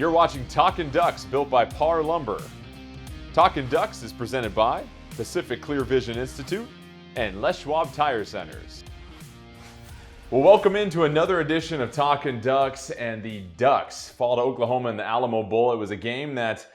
You're watching Talkin' Ducks, built by Parr Lumber. Talkin' Ducks is presented by Pacific Clear Vision Institute and Les Schwab Tire Centers. Well, welcome into another edition of Talkin' Ducks, and the Ducks fall to Oklahoma in the Alamo Bowl. It was a game that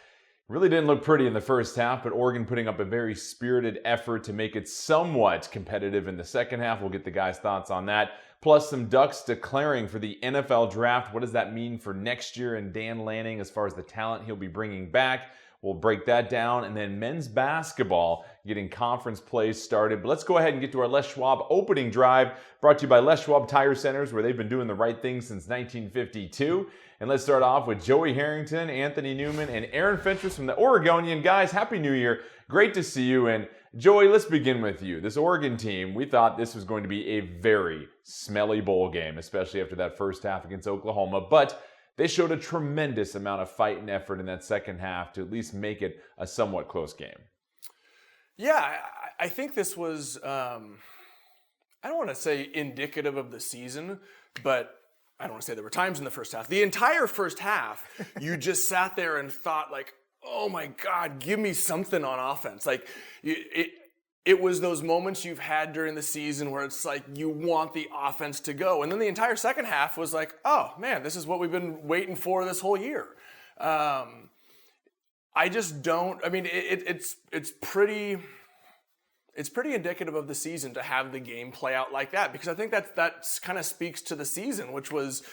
really didn't look pretty in the first half, but Oregon putting up a very spirited effort to make it somewhat competitive in the second half. We'll get the guys' thoughts on that. Plus some Ducks declaring for the NFL draft. What does that mean for next year and Dan Lanning as far as the talent he'll be bringing back? We'll break that down. And then men's basketball getting conference plays started. But let's go ahead and get to our Les Schwab opening drive, brought to you by Les Schwab Tire Centers, where they've been doing the right thing since 1952. And let's start off with Joey Harrington, Anthony Newman, and Aaron Fentress from the Oregonian. Guys, Happy New Year. Great to see you. And Joey, let's begin with you. This Oregon team, we thought this was going to be a very smelly bowl game, especially after that first half against Oklahoma. But they showed a tremendous amount of fight and effort in that second half to at least make it a somewhat close game. Yeah, I think this was, I don't want to say indicative of the season, but I don't want to say there were times in the first half. The entire first half, you just sat there and thought like, oh my God, give me something on offense. Like it was those moments you've had during the season where it's like you want the offense to go. And then the entire second half was like, oh man, this is what we've been waiting for this whole year. I just don't, I mean, it's pretty indicative of the season to have the game play out like that, because I think that kind of speaks to the season, which was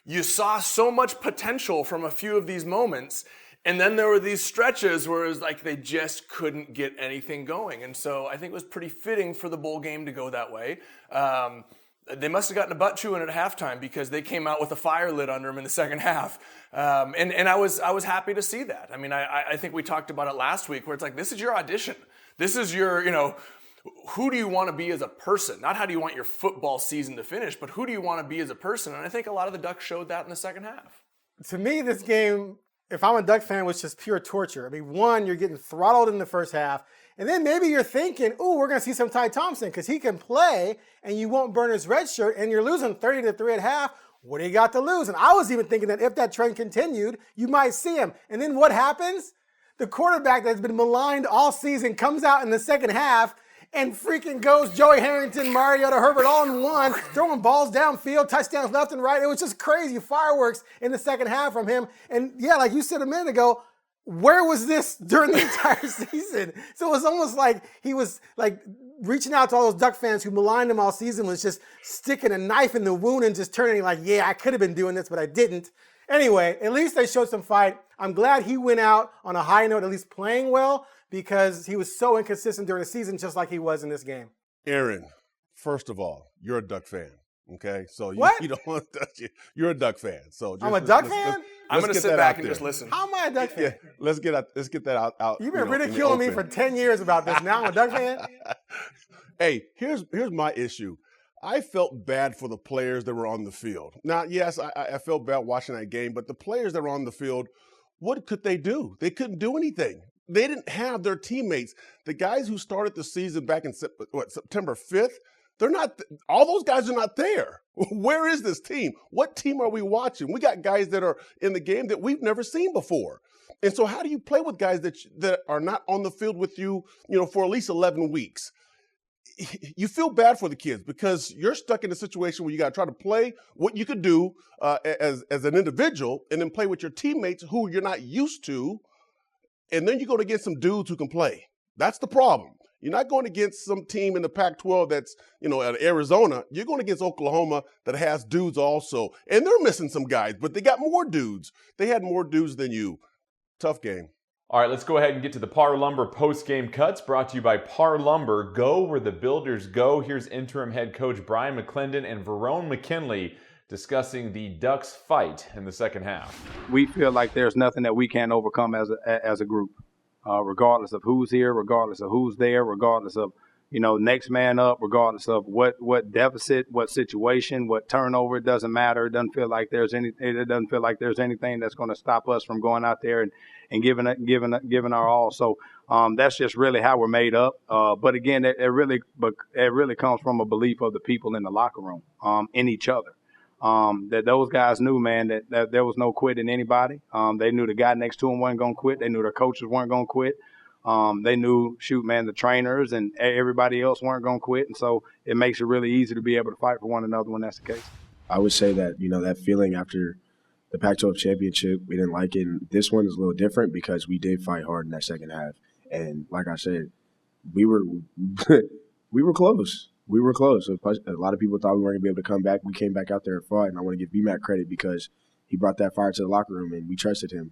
you saw so much potential from a few of these moments. And then there were these stretches where it was like they just couldn't get anything going. And so I think it was pretty fitting for the bowl game to go that way. They must have gotten a butt chewing at halftime, because they came out with a fire lit under them in the second half. And I was happy to see that. I mean, I think we talked about it last week, where it's like, this is your audition. This is your, who do you want to be as a person? Not how do you want your football season to finish, but who do you want to be as a person? And I think a lot of the Ducks showed that in the second half. To me, this game, if I'm a Duck fan, was just pure torture. I mean, one, you're getting throttled in the first half, and then maybe you're thinking, ooh, we're going to see some Ty Thompson because he can play, and you won't burn his red shirt, and you're losing 30-3 at half. What do you got to lose? And I was even thinking that if that trend continued, you might see him. And then what happens? The quarterback that's been maligned all season comes out in the second half and freaking goes Joey Harrington, Mariota, Herbert all in one, throwing balls downfield, touchdowns left and right. It was just crazy fireworks in the second half from him. And yeah, like you said a minute ago, where was this during the entire season? So it was almost like he was like reaching out to all those Duck fans who maligned him all season, was just sticking a knife in the wound and just turning like, yeah, I could have been doing this, but I didn't. Anyway, at least they showed some fight. I'm glad he went out on a high note, at least playing well, because he was so inconsistent during the season, just like he was in this game. Aaron, first of all, you're a Duck fan, okay? So you don't want to touch it. You're a Duck fan. So I'm a Duck fan? I'm going to sit back and just listen. How am I a Duck fan? Yeah, let's get that out. You've been ridiculing me for 10 years about this. Now I'm a Duck fan? Hey, here's my issue. I felt bad for the players that were on the field. Now, yes, I felt bad watching that game, but the players that were on the field, what could they do? They couldn't do anything. They didn't have their teammates. The guys who started the season back in September 5th, they're not. All those guys are not there. Where is this team? What team are we watching? We got guys that are in the game that we've never seen before. And so how do you play with guys that are not on the field with you, for at least 11 weeks? You feel bad for the kids because you're stuck in a situation where you got to try to play what you could do as an individual, and then play with your teammates who you're not used to. And then you're going against some dudes who can play. That's the problem. You're not going against some team in the Pac-12 that's, at Arizona. You're going against Oklahoma that has dudes also. And they're missing some guys, but they got more dudes. They had more dudes than you. Tough game. All right, let's go ahead and get to the Parr Lumber post-game cuts, brought to you by Parr Lumber. Go where the builders go. Here's interim head coach Brian McClendon and Varone McKinley discussing the Ducks' fight in the second half. We feel like there's nothing that we can't overcome as a group, regardless of who's here, regardless of who's there, regardless of, next man up, regardless of what deficit, what situation, what turnover. It doesn't matter. It doesn't feel like there's anything that's going to stop us from going out there and giving our all. So that's just really how we're made up. But again, it really comes from a belief of the people in the locker room, in each other. that those guys knew, man, that there was no quit in anybody. They knew the guy next to them wasn't going to quit. They knew their coaches weren't going to quit. They knew, the trainers and everybody else weren't going to quit. And so it makes it really easy to be able to fight for one another when that's the case. I would say that, that feeling after the Pac-12 championship, we didn't like it. And this one is a little different because we did fight hard in that second half. And like I said, we were we were close. We were close. A lot of people thought we weren't going to be able to come back. We came back out there and fought. And I want to give BMAC credit because he brought that fire to the locker room and we trusted him.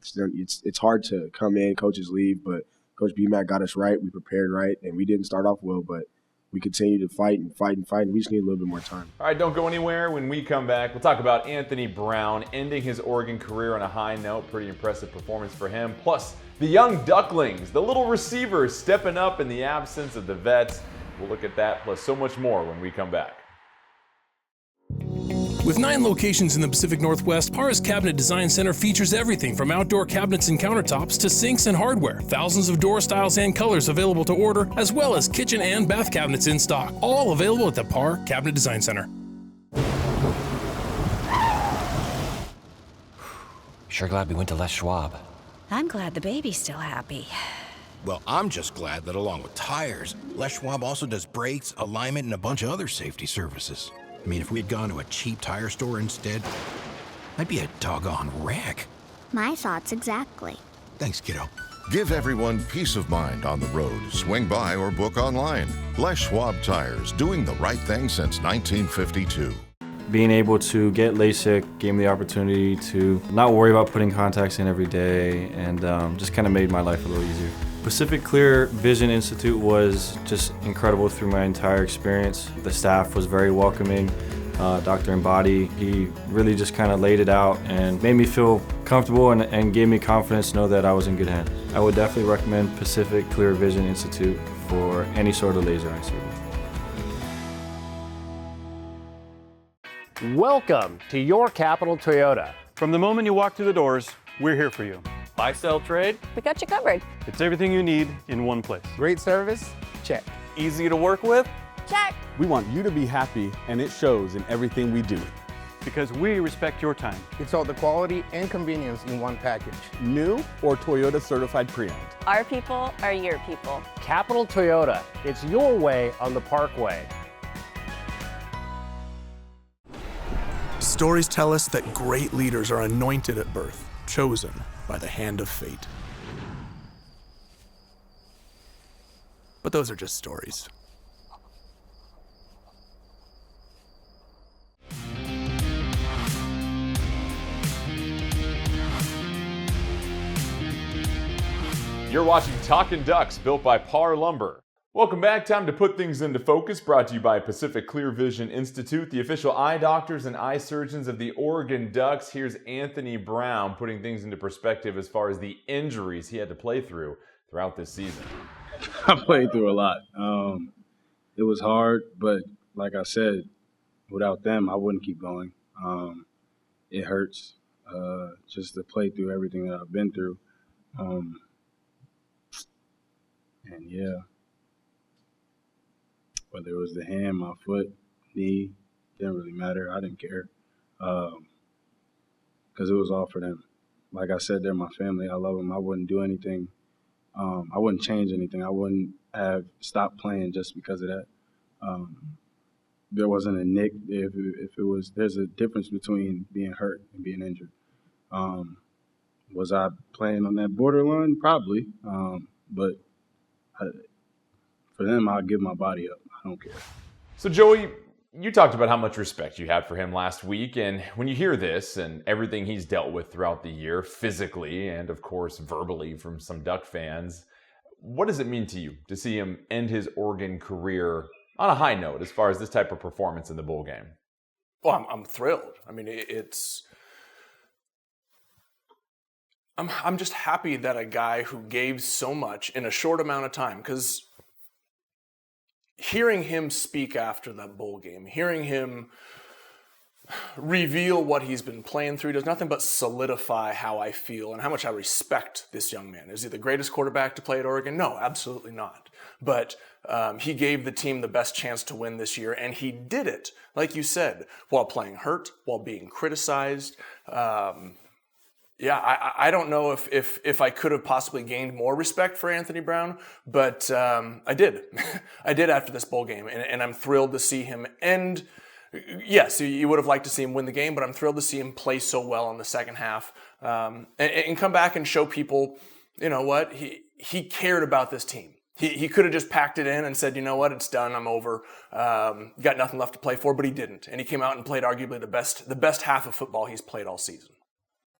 It's hard to come in, coaches leave, but Coach BMAC got us right. We prepared right, and we didn't start off well, but we continue to fight and fight and fight, and we just need a little bit more time. All right, don't go anywhere. When we come back, we'll talk about Anthony Brown ending his Oregon career on a high note. Pretty impressive performance for him. Plus, the young ducklings, the little receivers stepping up in the absence of the vets. We'll look at that, plus so much more when we come back. With 9 locations in the Pacific Northwest, Parr's Cabinet Design Center features everything from outdoor cabinets and countertops to sinks and hardware. Thousands of door styles and colors available to order, as well as kitchen and bath cabinets in stock. All available at the Parr Cabinet Design Center. Sure glad we went to Les Schwab. I'm glad the baby's still happy. Well, I'm just glad that along with tires, Les Schwab also does brakes, alignment, and a bunch of other safety services. I mean, if we had gone to a cheap tire store instead, I'd be a doggone wreck. My thoughts exactly. Thanks, kiddo. Give everyone peace of mind on the road. Swing by or book online. Les Schwab Tires, doing the right thing since 1952. Being able to get LASIK gave me the opportunity to not worry about putting contacts in every day and just kind of made my life a little easier. Pacific Clear Vision Institute was just incredible through my entire experience. The staff was very welcoming. Dr. Embody, he really just kind of laid it out and made me feel comfortable and gave me confidence to know that I was in good hands. I would definitely recommend Pacific Clear Vision Institute for any sort of laser eye surgery. Welcome to your Capital Toyota. From the moment you walk through the doors, we're here for you. Buy, sell, trade. We got you covered. It's everything you need in one place. Great service? Check. Easy to work with? Check. We want you to be happy, and it shows in everything we do. Because we respect your time. It's all the quality and convenience in one package. New or Toyota certified pre-owned. Our people are your people. Capital Toyota. It's your way on the Parkway. Stories tell us that great leaders are anointed at birth, chosen by the hand of fate. But those are just stories. You're watching Talkin' Ducks, built by Parr Lumber. Welcome back. Time to put things into focus. Brought to you by Pacific Clear Vision Institute, the official eye doctors and eye surgeons of the Oregon Ducks. Here's Anthony Brown putting things into perspective as far as the injuries he had to play through throughout this season. I played through a lot. It was hard, but like I said, without them, I wouldn't keep going. It hurts just to play through everything that I've been through. And yeah, whether it was the hand, my foot, knee, didn't really matter. I didn't care because it was all for them. Like I said, they're my family. I love them. I wouldn't do anything. I wouldn't change anything. I wouldn't have stopped playing just because of that. There wasn't a nick. If it was, there's a difference between being hurt and being injured. Was I playing on that borderline? Probably. But for them, I'll give my body up. I don't care. So, Joey, you talked about how much respect you had for him last week, and when you hear this and everything he's dealt with throughout the year, physically and, of course, verbally from some Duck fans, what does it mean to you to see him end his Oregon career on a high note as far as this type of performance in the bowl game? Well, I'm thrilled. I mean, I'm just happy that a guy who gave so much in a short amount of time, because hearing him speak after that bowl game, hearing him reveal what he's been playing through. It does nothing but solidify how I feel and how much I respect this young man. Is he the greatest quarterback to play at Oregon? No, absolutely not. But he gave the team the best chance to win this year, and he did it, like you said, while playing hurt, while being criticized. I don't know if I could have possibly gained more respect for Anthony Brown, but I did. I did after this bowl game, and I'm thrilled to see him end. Yes, you would have liked to see him win the game, but I'm thrilled to see him play so well in the second half and come back and show people, you know what, he cared about this team. He could have just packed it in and said, you know what, it's done, I'm over, got nothing left to play for, but he didn't. And he came out and played arguably the best half of football he's played all season.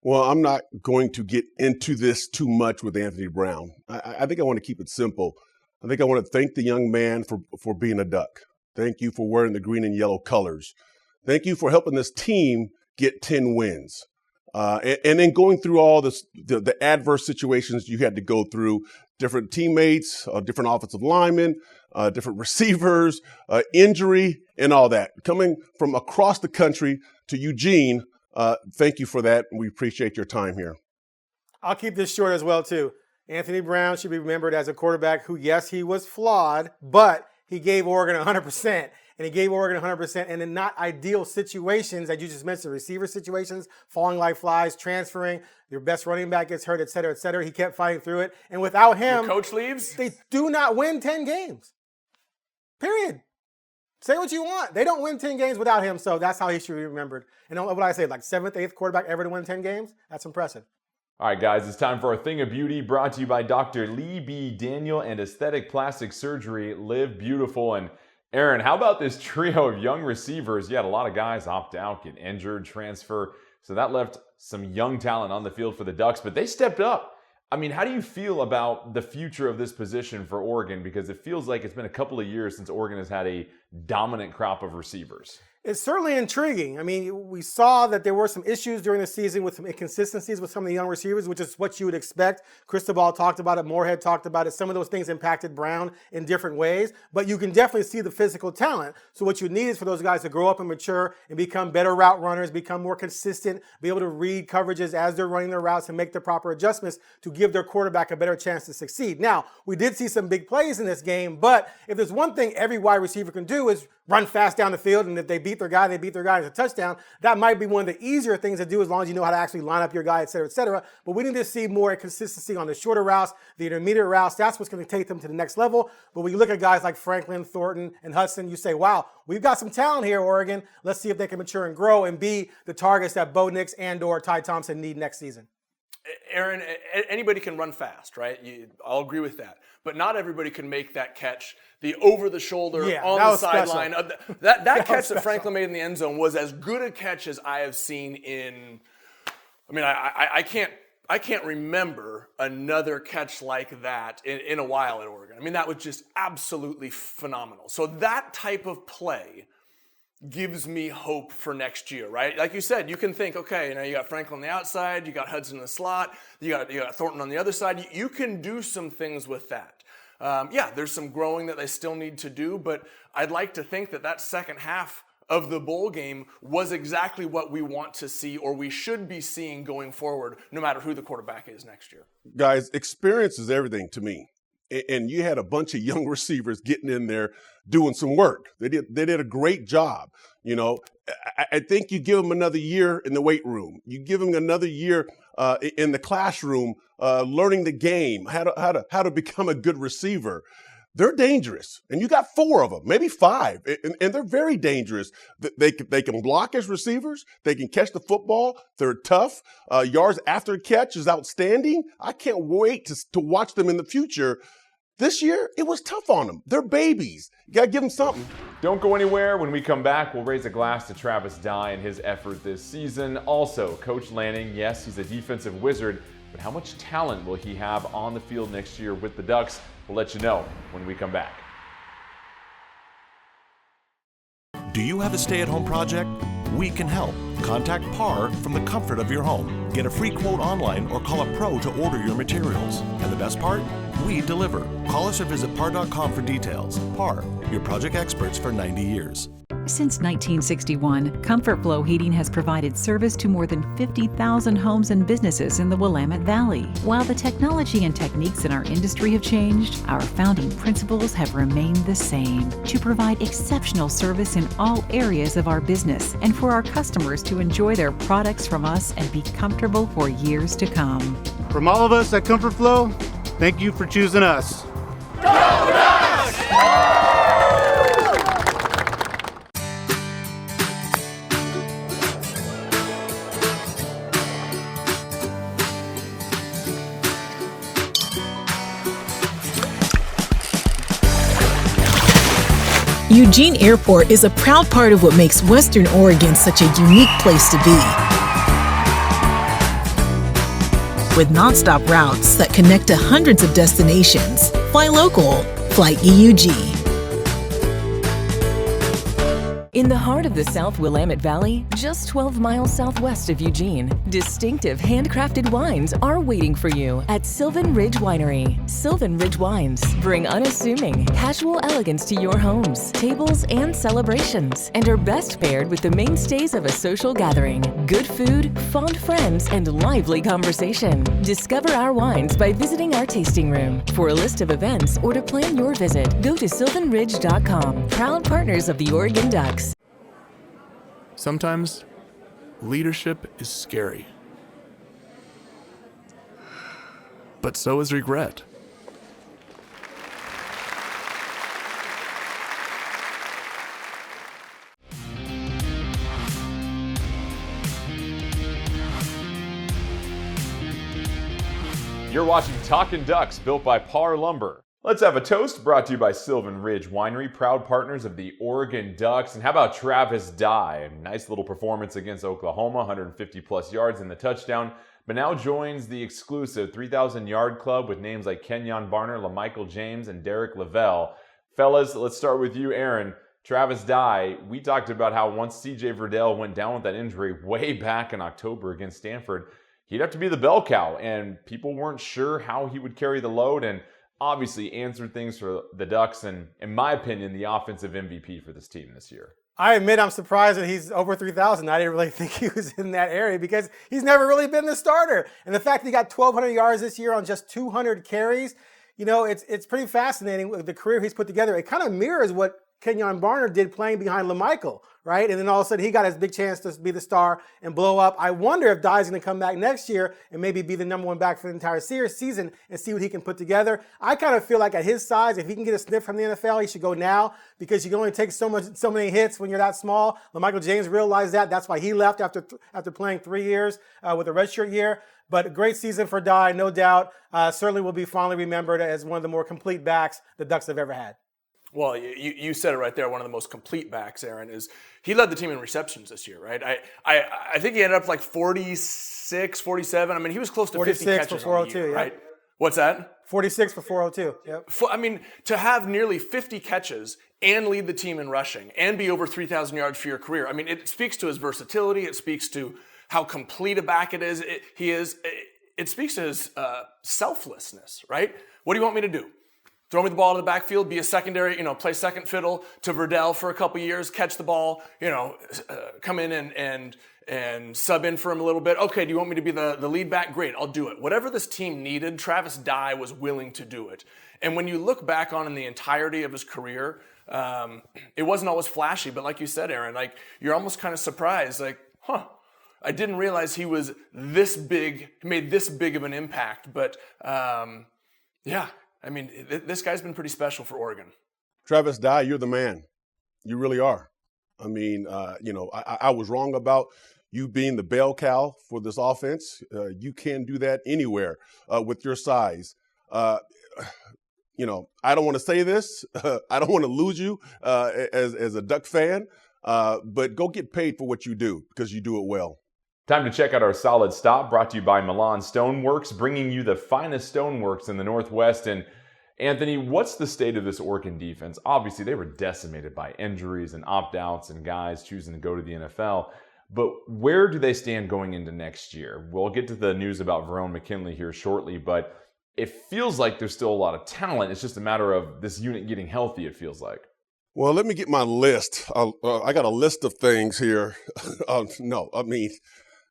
Well, I'm not going to get into this too much with Anthony Brown. I think I want to keep it simple. I think I want to thank the young man for being a Duck. Thank you for wearing the green and yellow colors. Thank you for helping this team get 10 wins. And then going through all the adverse situations you had to go through, different teammates, different offensive linemen, different receivers, injury, and all that. Coming from across the country to Eugene, thank you for that. We appreciate your time here. I'll keep this short as well, too. Anthony Brown should be remembered as a quarterback who, yes, he was flawed, but he gave Oregon 100%. And he gave Oregon 100% and in not ideal situations, as you just mentioned, receiver situations, falling like flies, transferring, your best running back gets hurt, et cetera, et cetera. He kept fighting through it. And without him, your coach leaves. They do not win 10 games. Period. Say what you want. They don't win 10 games without him, so that's how he should be remembered. And what I say, like 7th, 8th quarterback ever to win 10 games? That's impressive. All right, guys, it's time for a Thing of Beauty brought to you by Dr. Lee B. Daniel and Aesthetic Plastic Surgery. Live beautiful. And Aaron, how about this trio of young receivers? You had a lot of guys opt out, get injured, transfer. So that left some young talent on the field for the Ducks, but they stepped up. I mean, how do you feel about the future of this position for Oregon? Because it feels like it's been a couple of years since Oregon has had a dominant crop of receivers. It's certainly intriguing. I mean, we saw that there were some issues during the season with some inconsistencies with some of the young receivers, which is what you would expect. Cristobal talked about it. Moorhead talked about it. Some of those things impacted Brown in different ways, but you can definitely see the physical talent. So what you need is for those guys to grow up and mature and become better route runners, become more consistent, be able to read coverages as they're running their routes and make the proper adjustments to give their quarterback a better chance to succeed. Now, we did see some big plays in this game, but if there's one thing every wide receiver can do is run fast down the field, and if they beat their guy, they beat their guy as a touchdown. That might be one of the easier things to do as long as you know how to actually line up your guy, et cetera, et cetera. But we need to see more consistency on the shorter routes, the intermediate routes. That's what's going to take them to the next level. But when you look at guys like Franklin, Thornton, and Hudson, you say, wow, we've got some talent here, Oregon. Let's see if they can mature and grow and be the targets that Bo Nix and or Ty Thompson need next season. Aaron, anybody can run fast, right? I'll agree with that. But not everybody can make that catch, the over-the-shoulder, on the sideline. That catch that Franklin made in the end zone was as good a catch as I have seen in – I mean, I can't remember another catch like that in a while at Oregon. I mean, that was just absolutely phenomenal. So that type of play gives me hope for next year, right? Like you said, you can think, okay, you know, you got Franklin on the outside, you got Hudson in the slot, you got Thornton on the other side. You can do some things with that. There's some growing that they still need to do, but I'd like to think that second half of the bowl game was exactly what we want to see or we should be seeing going forward, no matter who the quarterback is next year. Guys, experience is everything to me. And you had a bunch of young receivers getting in there doing some work. They did a great job. You know, I think you give them another year in the weight room. You give them another year in the classroom, learning the game, how to become a good receiver. They're dangerous, and you got 4 of them, maybe 5, and they're very dangerous. They can block as receivers. They can catch the football. They're tough. Yards after catch is outstanding. I can't wait to watch them in the future. This year, it was tough on them. They're babies. You got to give them something. Don't go anywhere. When we come back, we'll raise a glass to Travis Dye and his effort this season. Also, Coach Lanning, yes, he's a defensive wizard, but how much talent will he have on the field next year with the Ducks? We'll let you know when we come back. Do you have a stay-at-home project? We can help. Contact Parr from the comfort of your home. Get a free quote online or call a pro to order your materials. And the best part? We deliver. Call us or visit Parr.com for details. Parr, your project experts for 90 years. Since 1961, Comfort Flow Heating has provided service to more than 50,000 homes and businesses in the Willamette Valley. While the technology and techniques in our industry have changed, our founding principles have remained the same: to provide exceptional service in all areas of our business and for our customers to enjoy their products from us and be comfortable for years to come. From all of us at Comfort Flow, thank you for choosing us. Go Ducks! Eugene Airport is a proud part of what makes Western Oregon such a unique place to be. With nonstop routes that connect to hundreds of destinations, fly local, fly EUG. In the heart of the South Willamette Valley, just 12 miles southwest of Eugene, distinctive handcrafted wines are waiting for you at Sylvan Ridge Winery. Sylvan Ridge Wines bring unassuming, casual elegance to your homes, tables, and celebrations, and are best paired with the mainstays of a social gathering: good food, fond friends, and lively conversation. Discover our wines by visiting our tasting room. For a list of events or to plan your visit, go to sylvanridge.com. Proud partners of the Oregon Ducks. Sometimes leadership is scary, but so is regret. You're watching Talkin' Ducks, built by Parr Lumber. Let's have a toast, brought to you by Sylvan Ridge Winery, proud partners of the Oregon Ducks. And how about Travis Dye? A nice little performance against Oklahoma, 150 plus yards in the touchdown, but now joins the exclusive 3,000-yard club with names like Kenyon Barner, LaMichael James, and Derek Lavelle. Fellas, let's start with you, Aaron. Travis Dye, we talked about how once CJ Verdell went down with that injury way back in October against Stanford, he'd have to be the bell cow, and people weren't sure how he would carry the load, and obviously answered things for the Ducks, and in my opinion, the offensive MVP for this team this year. I admit I'm surprised that he's over 3,000. I didn't really think he was in that area because he's never really been the starter. And the fact that he got 1,200 yards this year on just 200 carries, you know, it's pretty fascinating with the career he's put together. It kind of mirrors what Kenyon Barner did playing behind LaMichael, right? And then all of a sudden he got his big chance to be the star and blow up. I wonder if Dye's going to come back next year and maybe be the number one back for the entire season and see what he can put together. I kind of feel like at his size, if he can get a sniff from the NFL, he should go now because you can only take so many hits when you're that small. LaMichael James realized that. That's why he left after playing 3 years with a redshirt year. But a great season for Dye, no doubt. Certainly will be fondly remembered as one of the more complete backs the Ducks have ever had. Well, you said it right there. One of the most complete backs, Aaron, is he led the team in receptions this year, right? I think he ended up like 46, 47. I mean, he was close to 50 catches for 402, on the year, yeah. right? What's that? 46 for 402. Yep. I mean, to have nearly 50 catches and lead the team in rushing and be over 3,000 yards for your career, I mean, it speaks to his versatility. It speaks to how complete a back it is. It speaks to his selflessness, right? What do you want me to do? Throw me the ball to the backfield, be a secondary, play second fiddle to Verdell for a couple years, catch the ball, come in and sub in for him a little bit. Okay, do you want me to be the lead back? Great, I'll do it. Whatever this team needed, Travis Dye was willing to do it. And when you look back on in the entirety of his career, it wasn't always flashy, but like you said, Aaron, like you're almost kind of surprised, like, I didn't realize he was this big, made this big of an impact. But yeah. I mean, this guy's been pretty special for Oregon. Travis Dye, you're the man. You really are. I mean, I was wrong about you being the bell cow for this offense. You can do that anywhere with your size. I don't want to say this. I don't want to lose you as a Duck fan, but go get paid for what you do because you do it well. Time to check out our solid stop, brought to you by Milan Stoneworks, bringing you the finest stoneworks in the Northwest. And Anthony, what's the state of this Oregon defense? Obviously, they were decimated by injuries and opt-outs and guys choosing to go to the NFL. But where do they stand going into next year? We'll get to the news about Varone McKinley here shortly, but it feels like there's still a lot of talent. It's just a matter of this unit getting healthy, it feels like. Well, let me get my list. I got a list of things here.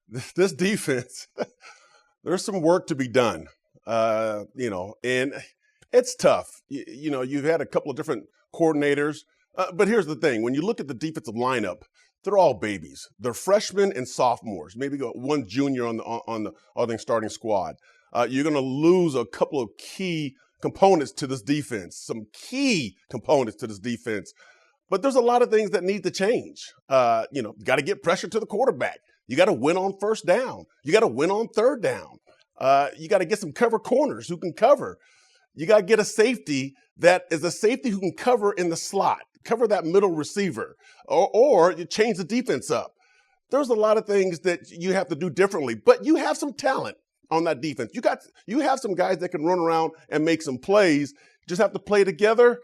This defense, there's some work to be done, and it's tough. You've had a couple of different coordinators, but here's the thing. When you look at the defensive lineup, they're all babies. They're freshmen and sophomores, maybe one junior on the starting squad. You're going to lose a couple of key components to this defense, some key components to this defense. But there's a lot of things that need to change. You got to get pressure to the quarterback. You got to win on first down. You got to win on third down. You got to get some cover corners who can cover. You got to get a safety that is a safety who can cover in the slot, cover that middle receiver, or you change the defense up. There's a lot of things that you have to do differently, but you have some talent on that defense. You have some guys that can run around and make some plays. You just have to play together.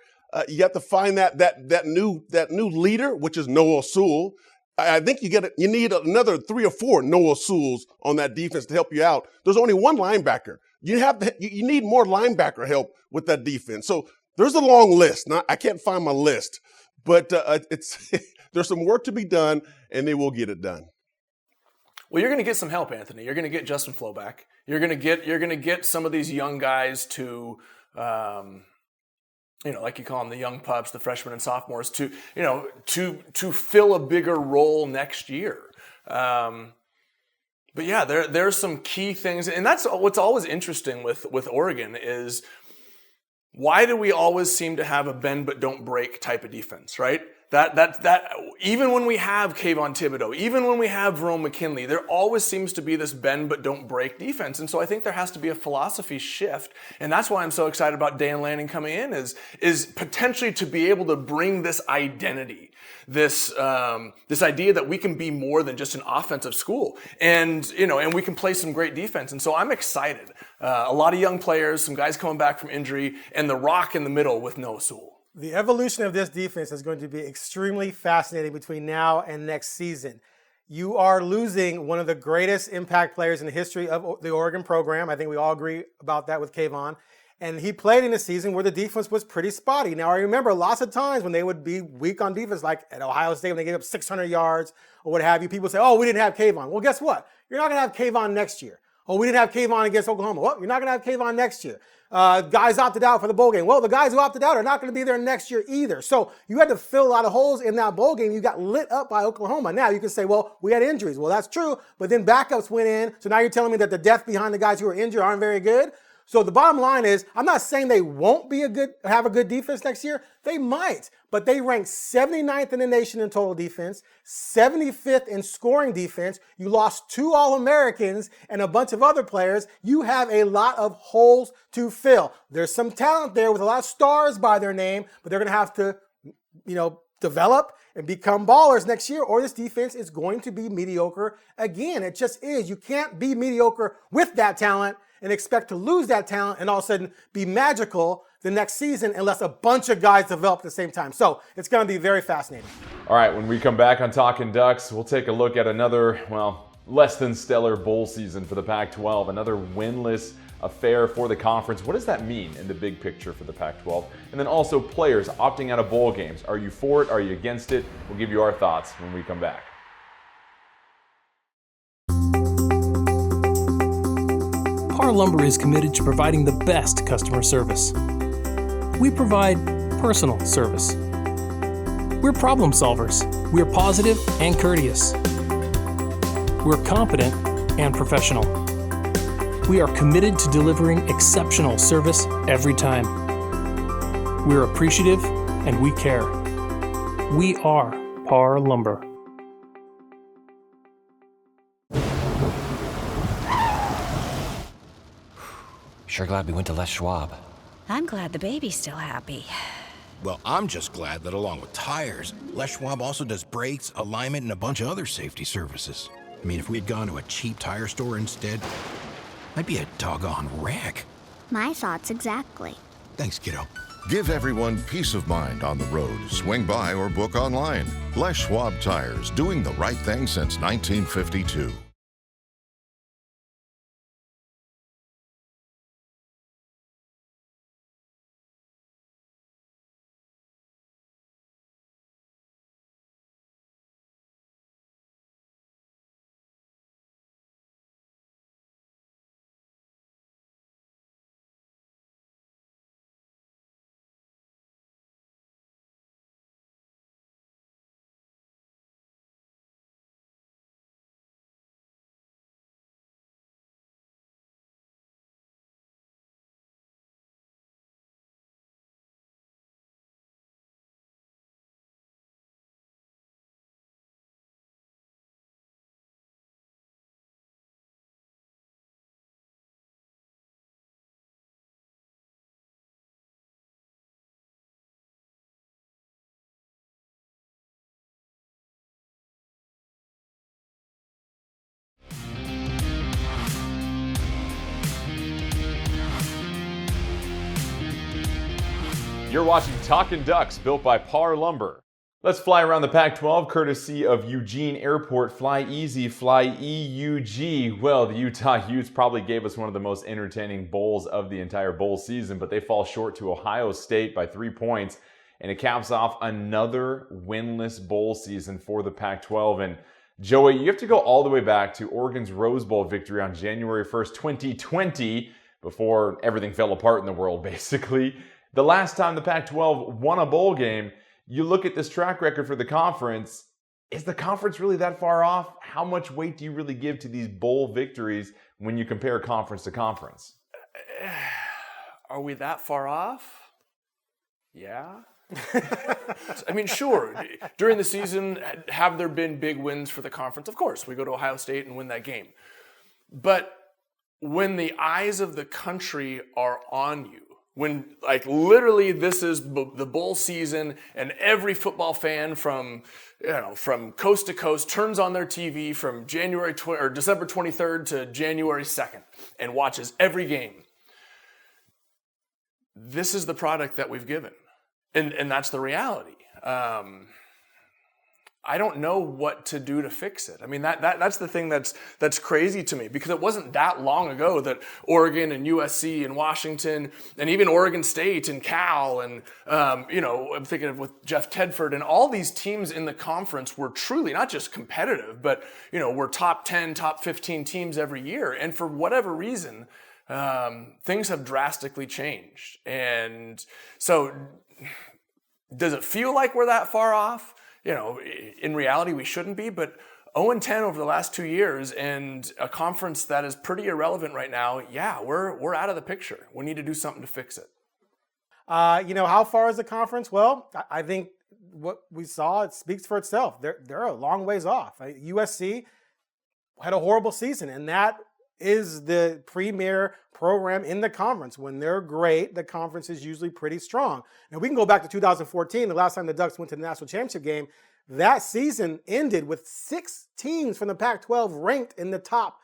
You have to find that new leader, which is Noah Sewell. I think you need another 3 or 4 Noah Sewells on that defense to help you out. There's only one linebacker. You need more linebacker help with that defense. So there's a long list. Now, I can't find my list, but there's some work to be done, and they will get it done. Well, you're going to get some help, Anthony. You're going to get Justin Flo back. You're going to get some of these young guys to, like you call them, the young pups, the freshmen and sophomores, to fill a bigger role next year. But yeah, there's some key things, and that's what's always interesting with Oregon is why do we always seem to have a bend but don't break type of defense, right? That even when we have Kayvon Thibodeau, even when we have Varone McKinley, there always seems to be this bend but don't break defense. And so I think there has to be a philosophy shift. And that's why I'm so excited about Dan Lanning coming in is potentially to be able to bring this identity, this idea that we can be more than just an offensive school, and we can play some great defense. And so I'm excited. A lot of young players, some guys coming back from injury, and the rock in the middle with Noah Sewell. The evolution of this defense is going to be extremely fascinating between now and next season. You are losing one of the greatest impact players in the history of the Oregon program. I think we all agree about that with Kayvon. And he played in a season where the defense was pretty spotty. Now, I remember lots of times when they would be weak on defense, like at Ohio State when they gave up 600 yards or what have you, people say, oh, we didn't have Kayvon. Well, guess what? You're not going to have Kayvon next year. Oh, we didn't have Kayvon against Oklahoma. Well, you're not going to have Kayvon next year. Guys opted out for the bowl game. Well, the guys who opted out are not going to be there next year either. So you had to fill a lot of holes in that bowl game. You got lit up by Oklahoma. Now you can say, well, we had injuries. Well, that's true. But then backups went in. So now you're telling me that the depth behind the guys who are injured aren't very good. So the bottom line is, I'm not saying they won't have a good defense next year. They might, but they rank 79th in the nation in total defense, 75th in scoring defense. You lost 2 All-Americans and a bunch of other players. You have a lot of holes to fill. There's some talent there with a lot of stars by their name, but they're going to have to, develop and become ballers next year, or this defense is going to be mediocre again. It just is. You can't be mediocre with that talent and expect to lose that talent and all of a sudden be magical the next season unless a bunch of guys develop at the same time. So it's going to be very fascinating. All right, when we come back on Talkin' Ducks, we'll take a look at another, less than stellar bowl season for the Pac-12, another winless affair for the conference. What does that mean in the big picture for the Pac-12? And then also players opting out of bowl games. Are you for it? Are you against it? We'll give you our thoughts when we come back. Parr Lumber is committed to providing the best customer service. We provide personal service. We're problem solvers. We're positive and courteous. We're competent and professional. We are committed to delivering exceptional service every time. We're appreciative and we care. We are Parr Lumber. Sure glad we went to Les Schwab. I'm glad the baby's still happy. Well, I'm just glad that along with tires, Les Schwab also does brakes, alignment, and a bunch of other safety services. I mean, if we had gone to a cheap tire store instead, I'd be a doggone wreck. My thoughts exactly. Thanks, kiddo. Give everyone peace of mind on the road. Swing by or book online. Les Schwab Tires, doing the right thing since 1952. You're watching Talkin' Ducks, built by Parr Lumber. Let's fly around the Pac-12 courtesy of Eugene Airport. Fly easy, fly EUG. Well, the Utah Utes probably gave us one of the most entertaining bowls of the entire bowl season, but they fall short to Ohio State by 3 points, and it caps off another winless bowl season for the Pac-12. And Joey, you have to go all the way back to Oregon's Rose Bowl victory on January 1st, 2020, before everything fell apart in the world, basically. The last time the Pac-12 won a bowl game, you look at this track record for the conference, is the conference really that far off? How much weight do you really give to these bowl victories when you compare conference to conference? Are we that far off? Yeah. I mean, sure. During the season, have there been big wins for the conference? Of course. We go to Ohio State and win that game. But when the eyes of the country are on you, when, like, literally this is the bowl season and every football fan from coast to coast turns on their TV from December 23rd to January 2nd and watches every game. This is the product that we've given. And that's the reality. I don't know what to do to fix it. I mean, that's the thing that's crazy to me, because it wasn't that long ago that Oregon and USC and Washington and even Oregon State and Cal and, I'm thinking of with Jeff Tedford and all these teams in the conference were truly not just competitive, but, were top 10, top 15 teams every year. And for whatever reason, things have drastically changed. And so does it feel like we're that far off? In reality, we shouldn't be, but 0-10 over the last 2 years and a conference that is pretty irrelevant right now, yeah, we're out of the picture. We need to do something to fix it. How far is the conference? Well, I think what we saw, it speaks for itself. They're a long ways off. USC had a horrible season, and that is the premier program in the conference. When they're great, the conference is usually pretty strong. Now, we can go back to 2014, the last time the Ducks went to the national championship game. That season ended with 6 teams from the Pac-12 ranked in the top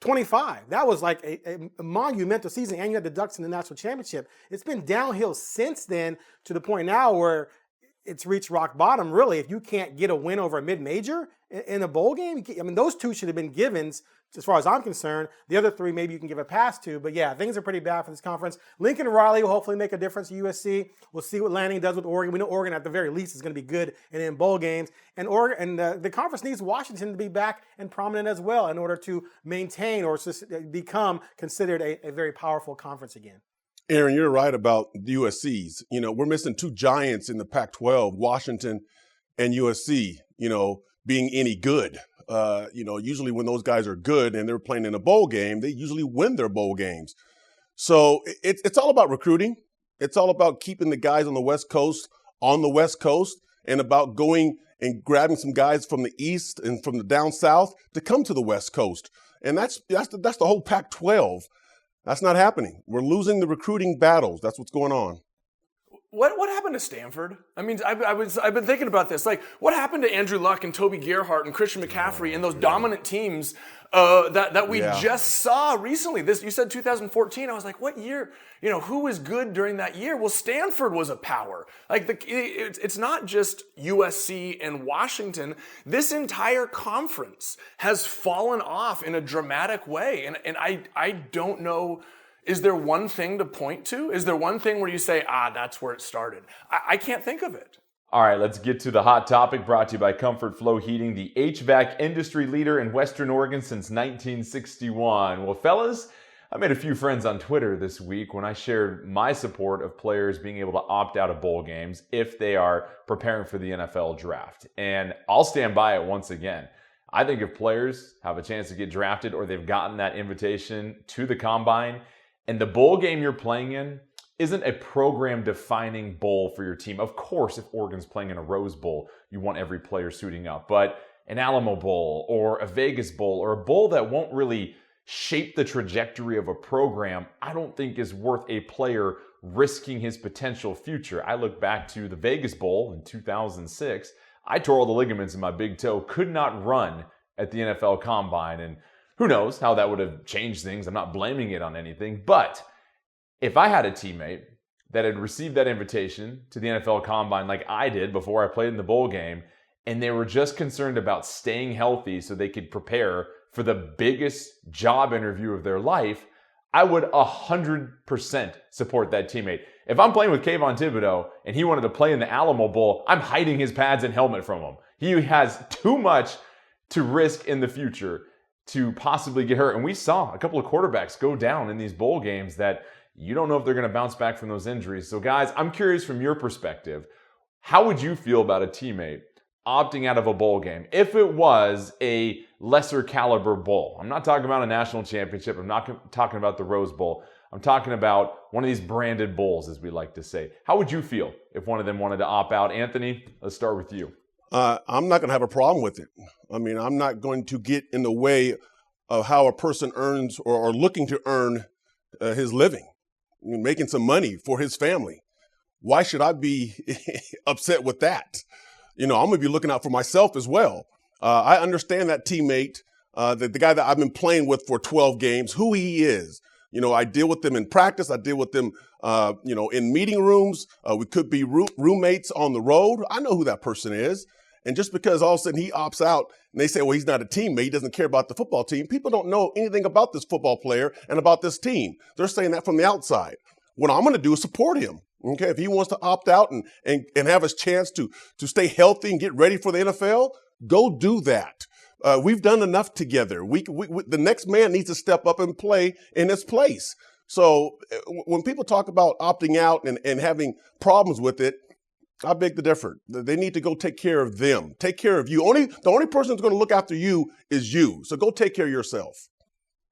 25. That was like a monumental season, and you had the Ducks in the national championship. It's been downhill since then to the point now where it's reached rock bottom, really. If you can't get a win over a mid-major in a bowl game, those 2 should have been givens, as far as I'm concerned. The other 3 maybe you can give a pass to, but yeah, things are pretty bad for this conference. Lincoln Riley will hopefully make a difference at USC. We'll see what Lanning does with Oregon. We know Oregon at the very least is going to be good and in bowl games. And the conference needs Washington to be back and prominent as well in order to maintain or become considered a very powerful conference again. Aaron, you're right about the USCs. We're missing 2 giants in the Pac-12, Washington and USC, being any good. Usually when those guys are good and they're playing in a bowl game, they usually win their bowl games. So it's all about recruiting. It's all about keeping the guys on the West Coast and about going and grabbing some guys from the East and from the down South to come to the West Coast. And that's the whole Pac-12. That's not happening. We're losing the recruiting battles. That's what's going on. What happened to Stanford? I mean, I've been thinking about this. Like, what happened to Andrew Luck and Toby Gerhart and Christian McCaffrey and those dominant teams that we just saw recently? You said 2014. I was like, what year? Who was good during that year? Well, Stanford was a power. Like, it's not just USC and Washington. This entire conference has fallen off in a dramatic way, and I don't know. Is there one thing to point to? Is there one thing where you say, that's where it started? I can't think of it. All right, let's get to the hot topic, brought to you by Comfort Flow Heating, the HVAC industry leader in Western Oregon since 1961. Well, fellas, I made a few friends on Twitter this week when I shared my support of players being able to opt out of bowl games if they are preparing for the NFL draft. And I'll stand by it once again. I think if players have a chance to get drafted or they've gotten that invitation to the combine, and the bowl game you're playing in isn't a program-defining bowl for your team. Of course, if Oregon's playing in a Rose Bowl, you want every player suiting up. But an Alamo Bowl or a Vegas Bowl or a bowl that won't really shape the trajectory of a program, I don't think is worth a player risking his potential future. I look back to the Vegas Bowl in 2006. I tore all the ligaments in my big toe, could not run at the NFL Combine, and who knows how that would have changed things. I'm not blaming it on anything. But if I had a teammate that had received that invitation to the NFL Combine like I did before I played in the bowl game, and they were just concerned about staying healthy so they could prepare for the biggest job interview of their life, I would 100% support that teammate. If I'm playing with Kayvon Thibodeau and he wanted to play in the Alamo Bowl, I'm hiding his pads and helmet from him. He has too much to risk in the future to possibly get hurt. And we saw a couple of quarterbacks go down in these bowl games that you don't know if they're going to bounce back from those injuries. So guys, I'm curious from your perspective, how would you feel about a teammate opting out of a bowl game if it was a lesser caliber bowl? I'm not talking about a national championship. I'm not talking about the Rose Bowl. I'm talking about one of these branded bowls, as we like to say. How would you feel if one of them wanted to opt out? Anthony, let's start with you. I'm not going to have a problem with it. I mean, I'm not going to get in the way of how a person earns or looking to earn his living, making some money for his family. Why should I be upset with that? I'm going to be looking out for myself as well. I understand that teammate, the guy that I've been playing with for 12 games, who he is. I deal with them in practice. I deal with them, in meeting rooms. We could be roommates on the road. I know who that person is. And just because all of a sudden he opts out and they say, well, he's not a teammate, he doesn't care about the football team. People don't know anything about this football player and about this team. They're saying that from the outside. What I'm going to do is support him. Okay, if he wants to opt out and have his chance to stay healthy and get ready for the NFL, go do that. We've done enough together. The next man needs to step up and play in his place. So when people talk about opting out and having problems with it, I beg to differ. They need to go take care of them. Take care of you. The only person that's going to look after you is you. So go take care of yourself.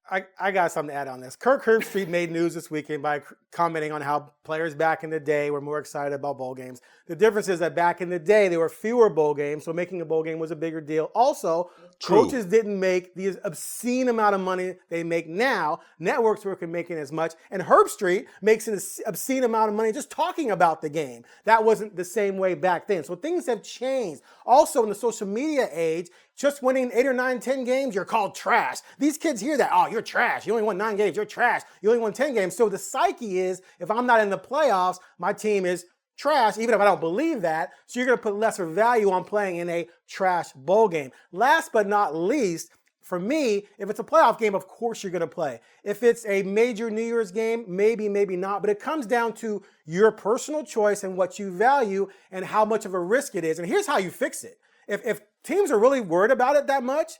I got something to add on this. Kirk Herbstreit made news this weekend by commenting on how players back in the day were more excited about bowl games. The difference is that back in the day, there were fewer bowl games, so making a bowl game was a bigger deal. Also, coaches didn't make the obscene amount of money they make now. Networks weren't making as much. And Herbstreit makes an obscene amount of money just talking about the game. That wasn't the same way back then. So things have changed. Also, in the social media age, just winning 8 or 9, 10 games, you're called trash. These kids hear that, oh, you're trash. You only won 9 games, you're trash. You only won 10 games. So the psyche is, if I'm not in the playoffs, my team is trash, even if I don't believe that. So you're going to put lesser value on playing in a trash bowl game. Last but not least, for me, if it's a playoff game, of course you're going to play. If it's a major New Year's game, maybe, maybe not. But it comes down to your personal choice and what you value and how much of a risk it is. And here's how you fix it. If teams are really worried about it that much,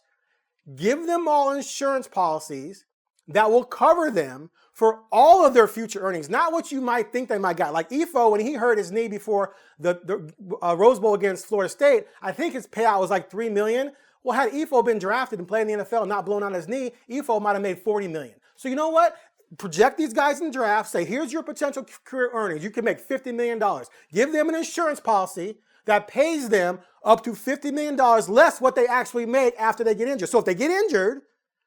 give them all insurance policies that will cover them for all of their future earnings, not what you might think they might get. Like Efo, when he hurt his knee before the Rose Bowl against Florida State, I think his payout was like $3 million. Well, had Efo been drafted and played in the NFL and not blown out his knee, Efo might have made $40 million. So you know what? Project these guys in draft. Say, here's your potential career earnings. You can make $50 million. Give them an insurance policy that pays them up to $50 million less what they actually make after they get injured. So if they get injured,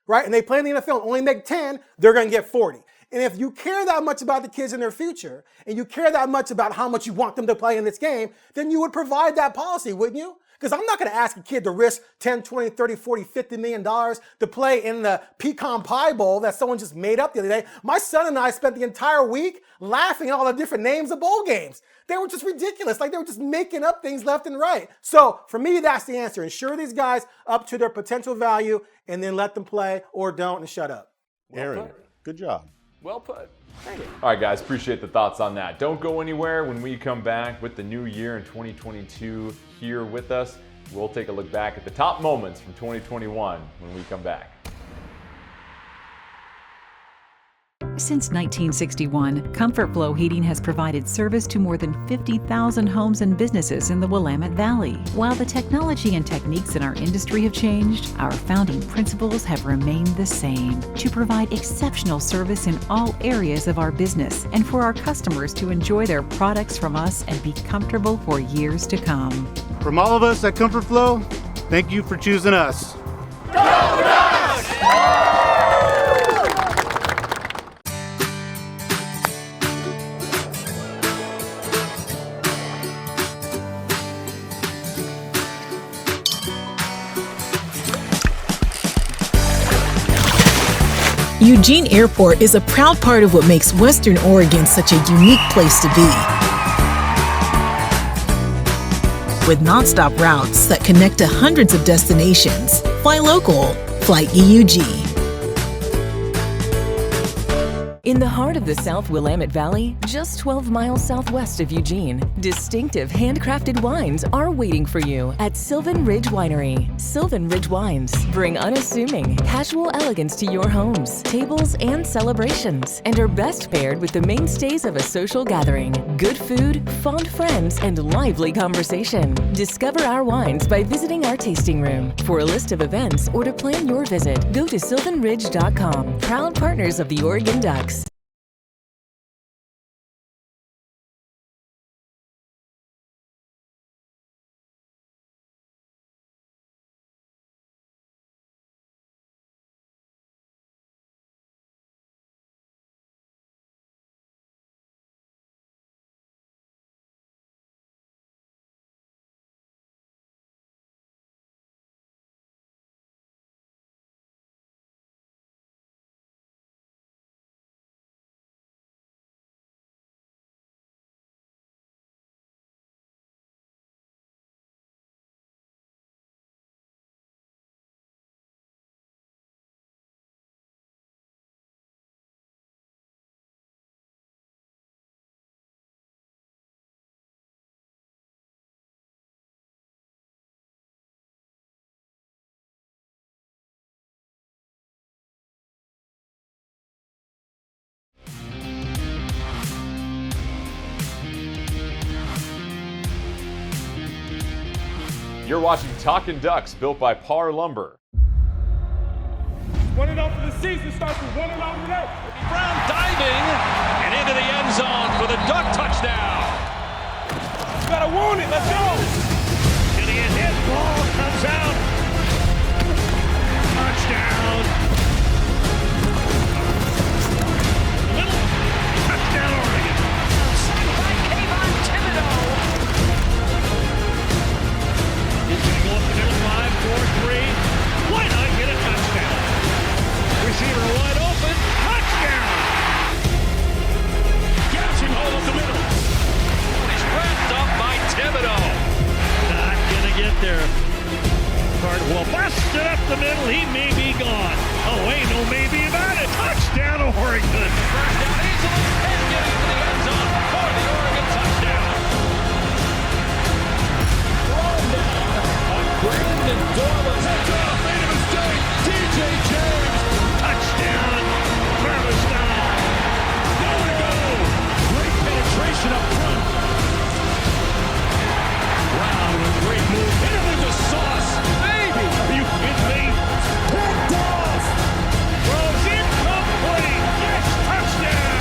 right, and they play in the NFL and only make 10, they're going to get 40. And if you care that much about the kids in their future, and you care that much about how much you want them to play in this game, then you would provide that policy, wouldn't you? Because I'm not going to ask a kid to risk 10, 20, 30, 40, $50 million to play in the pecan pie bowl that someone just made up the other day. My son and I spent the entire week laughing at all the different names of bowl games. They were just ridiculous. Like they were just making up things left and right. So for me, that's the answer. Insure these guys up to their potential value and then let them play or don't and shut up. Aaron, good job. Well put. Thank you. All right, guys, appreciate the thoughts on that. Don't go anywhere. When we come back with the new year in 2022 here with us, we'll take a look back at the top moments from 2021 when we come back. Since 1961, Comfort Flow Heating has provided service to more than 50,000 homes and businesses in the Willamette Valley. While the technology and techniques in our industry have changed, our founding principles have remained the same: to provide exceptional service in all areas of our business and for our customers to enjoy their products from us and be comfortable for years to come. From all of us at Comfort Flow, thank you for choosing us. Go Ducks! Eugene Airport is a proud part of what makes Western Oregon such a unique place to be. With nonstop routes that connect to hundreds of destinations, fly local, fly EUG. In the heart of the South Willamette Valley, just 12 miles southwest of Eugene, distinctive handcrafted wines are waiting for you at Sylvan Ridge Winery. Sylvan Ridge Wines bring unassuming, casual elegance to your homes, tables, and celebrations, and are best paired with the mainstays of a social gathering: good food, fond friends, and lively conversation. Discover our wines by visiting our tasting room. For a list of events or to plan your visit, go to sylvanridge.com. Proud partners of the Oregon Ducks. You're watching Talkin Ducks, built by Parr Lumber. 1-0 for the season starts with 1-0 today. Brown diving and into the end zone for the Duck touchdown. You gotta wound it. Let's go. Gonna get hit. Ball comes out. Touchdown. Little touchdown Oregon. Signed by Kayvon Thibodeau. He's gonna go up the middle, 5-4-3. Why not get a touchdown? Receiver wide open. Touchdown! Gouching hole up the middle. He's wrapped up by Thibodeau. Not gonna get there. Cardwell busted up the middle. He may be gone. Oh, ain't no maybe about it. Touchdown, Oregon. First down easily and getting to the end zone for the Oregon touchdown. Thrown down on Brandon Dorlus. Made a mistake. DJ James. Touchdown. Travis Down. Nowhere to go. Great penetration up front. Brown with a great move. Hit him with the sauce. Baby. Are you kidding me? Picked off. Throws incomplete. Yes, touchdown.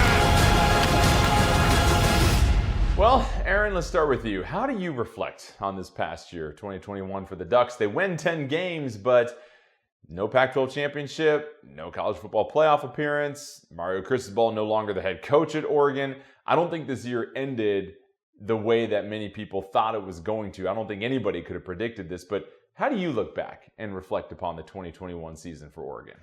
Well, Aaron, let's start with you. How do you reflect on this past year, 2021, for the Ducks? They win 10 games, but no Pac-12 championship, no college football playoff appearance. Mario Cristobal no longer the head coach at Oregon. I don't think this year ended the way that many people thought it was going to. I don't think anybody could have predicted this, but how do you look back and reflect upon the 2021 season for Oregon?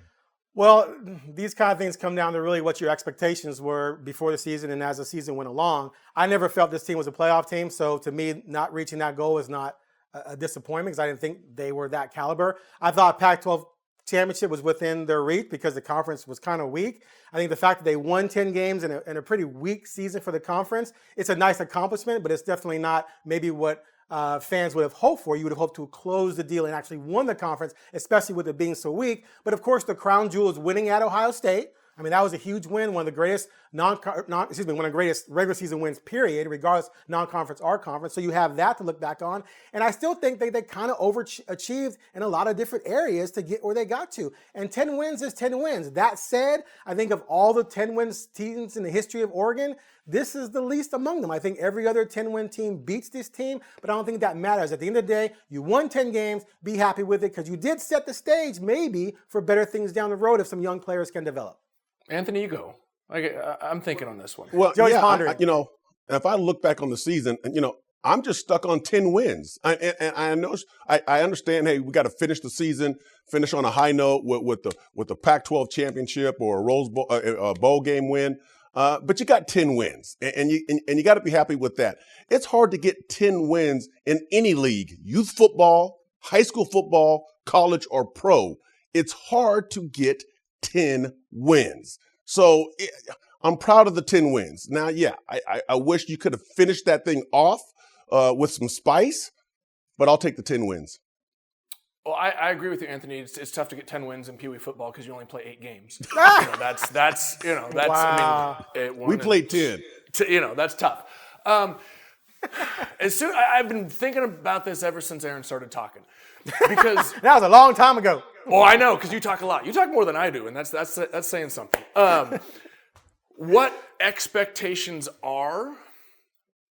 Well, these kind of things come down to really what your expectations were before the season and as the season went along. I never felt this team was a playoff team, so to me, not reaching that goal is not a disappointment because I didn't think they were that caliber. I thought Pac-12 championship was within their reach because the conference was kind of weak. I think the fact that they won 10 games in a pretty weak season for the conference, it's a nice accomplishment, but it's definitely not maybe what fans would have hoped for. You would have hoped to close the deal and actually won the conference, especially with it being so weak. But of course, the crown jewel is winning at Ohio State. I mean, that was a huge win, one of the greatest one of the greatest regular season wins, period, regardless non-conference or conference. So you have that to look back on. And I still think they kind of overachieved in a lot of different areas to get where they got to. And 10 wins is 10 wins. That said, I think of all the 10-win teams in the history of Oregon, this is the least among them. I think every other 10-win team beats this team, but I don't think that matters. At the end of the day, you won 10 games, be happy with it, because you did set the stage maybe for better things down the road if some young players can develop. Anthony, you go. I'm thinking on this one. Well, Joey's yeah, pondering. if I look back on the season, and I'm just stuck on 10 wins. I understand, hey, we got to finish the season, finish on a high note with the Pac-12 championship or a Rose Bowl, a bowl game win. But you got 10 wins, and you got to be happy with that. It's hard to get 10 wins in any league, youth football, high school football, college, or pro. It's hard to get 10 wins. So I'm proud of the 10 wins. Now, yeah, I wish you could have finished that thing off with some spice, but I'll take the 10 wins. Well, I agree with you, Anthony. It's tough to get 10 wins in Pee Wee football because you only play 8 games. That's Wow. I mean, We played 10. That's tough. I've been thinking about this ever since Aaron started talking, because that was a long time ago. Oh, I know, because you talk a lot. You talk more than I do, and that's saying something. What expectations are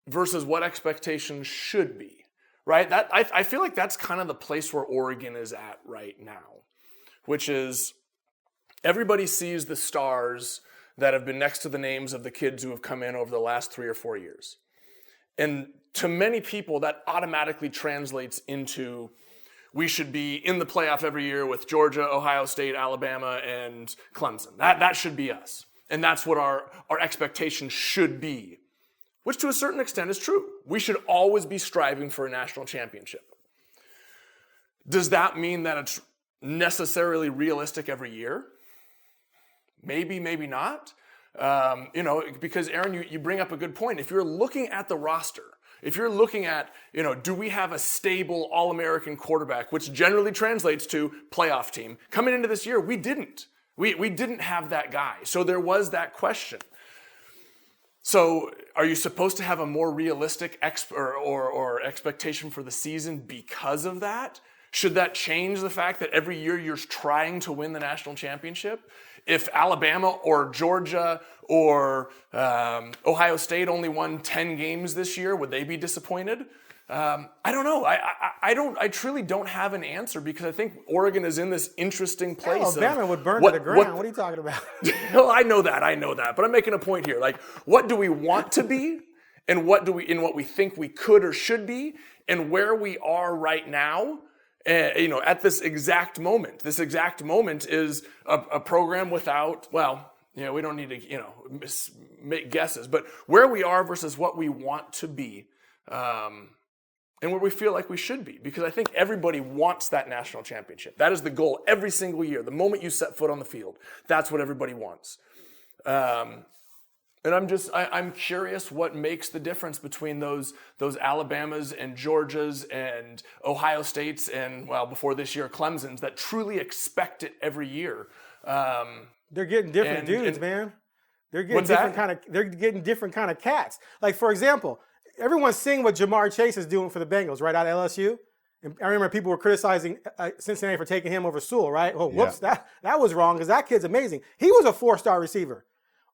versus what expectations should be. Right? I feel like that's kind of the place where Oregon is at right now, which is everybody sees the stars that have been next to the names of the kids who have come in over the last 3 or 4 years. And to many people, that automatically translates into we should be in the playoff every year with Georgia, Ohio State, Alabama, and Clemson. That should be us. And that's what our expectations should be. Which to a certain extent is true. We should always be striving for a national championship. Does that mean that it's necessarily realistic every year? Maybe, maybe not. Because Aaron, you bring up a good point. If you're looking at the roster, if you're looking at, do we have a stable All-American quarterback, which generally translates to playoff team? Coming into this year, we didn't. We didn't have that guy. So there was that question. So are you supposed to have a more realistic or expectation for the season because of that? Should that change the fact that every year you're trying to win the national championship? If Alabama or Georgia or Ohio State only won 10 games this year, would they be disappointed? I don't know. I truly don't have an answer because I think Oregon is in this interesting place. Alabama would burn to the ground. What are you talking about? Well, I know that. But I'm making a point here. Like, what do we want to be, and what we think we could or should be, and where we are right now. At this exact moment. This exact moment is a program without. Well, we don't need to make guesses, but where we are versus what we want to be. And where we feel like we should be. Because I think everybody wants that national championship. That is the goal every single year. The moment you set foot on the field, that's what everybody wants. And I'm curious what makes the difference between those Alabamas and Georgias and Ohio States and, well, before this year, Clemson's that truly expect it every year. They're getting different dudes, man. They're getting They're getting different kind of cats. Like, for example, everyone's seeing what Jamar Chase is doing for the Bengals, right, out of LSU. And I remember people were criticizing Cincinnati for taking him over Sewell, right? Oh, whoops, yeah. that was wrong because that kid's amazing. He was a 4-star receiver.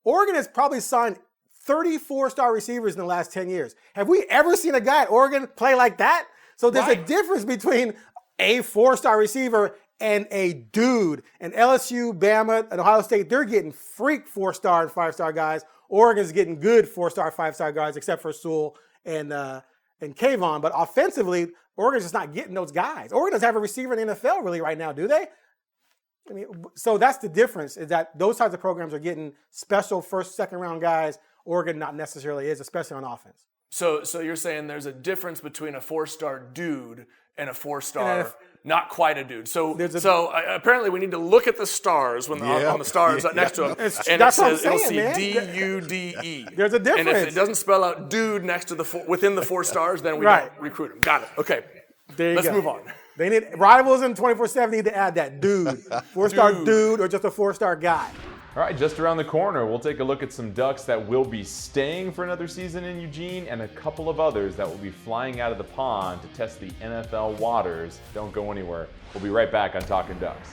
Oregon has probably signed 34-star receivers in the last 10 years. Have we ever seen a guy at Oregon play like that? So there's a difference between a 4-star receiver and a dude. And LSU, Bama, and Ohio State, they're getting freak 4-star and 5-star guys. Oregon's getting good 4-star, 5-star guys, except for Sewell and Kayvon. But offensively, Oregon's just not getting those guys. Oregon doesn't have a receiver in the NFL really right now, do they? I mean, so that's the difference, is that those types of programs are getting special first, second round guys. Oregon not necessarily is, especially on offense. So you're saying there's a difference between a 4-star dude and a 4-star, not quite a dude. So apparently we need to look at the stars on the stars next to them, and it'll say D-U-D-E. There's a difference. And if it doesn't spell out dude next to within the 4 stars, then we don't recruit him. Got it. Okay. Let's move on. They need rivals in 24/7 need to add that dude, 4-star dude, or just a 4-star guy. All right, just around the corner, we'll take a look at some Ducks that will be staying for another season in Eugene and a couple of others that will be flying out of the pond to test the NFL waters. Don't go anywhere. We'll be right back on Talkin' Ducks.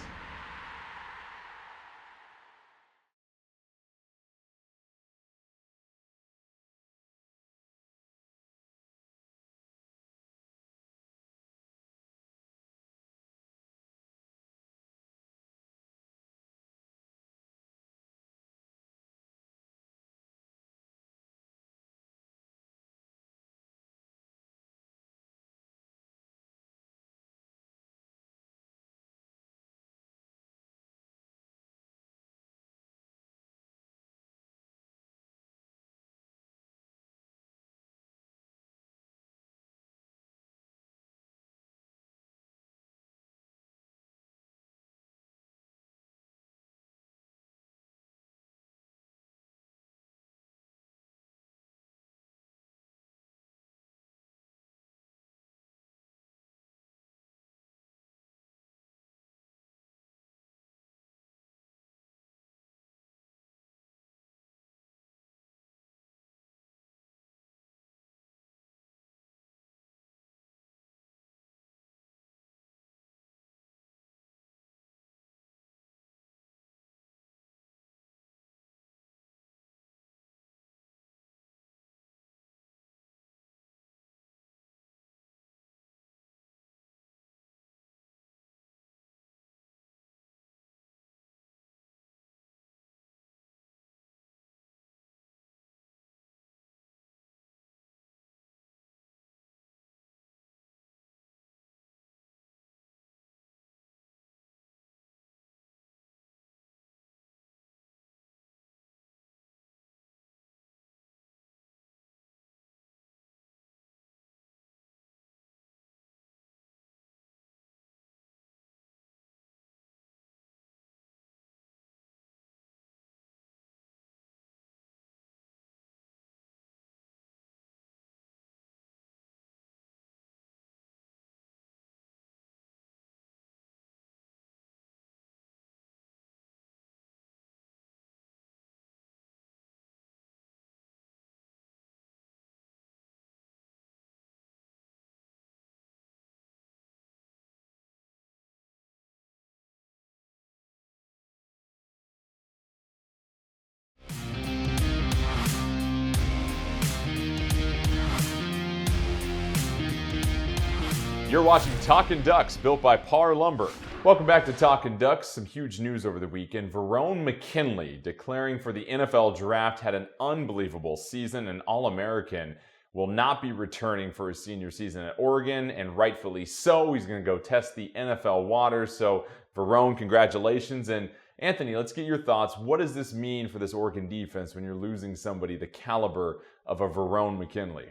You're watching Talkin' Ducks, built by Parr Lumber. Welcome back to Talkin' Ducks. Some huge news over the weekend. Varone McKinley declaring for the NFL draft, had an unbelievable season, an All-American. Will not be returning for his senior season at Oregon, and rightfully so. He's going to go test the NFL waters. So, Varone, congratulations. And Anthony, let's get your thoughts. What does this mean for this Oregon defense when you're losing somebody the caliber of a Varone McKinley?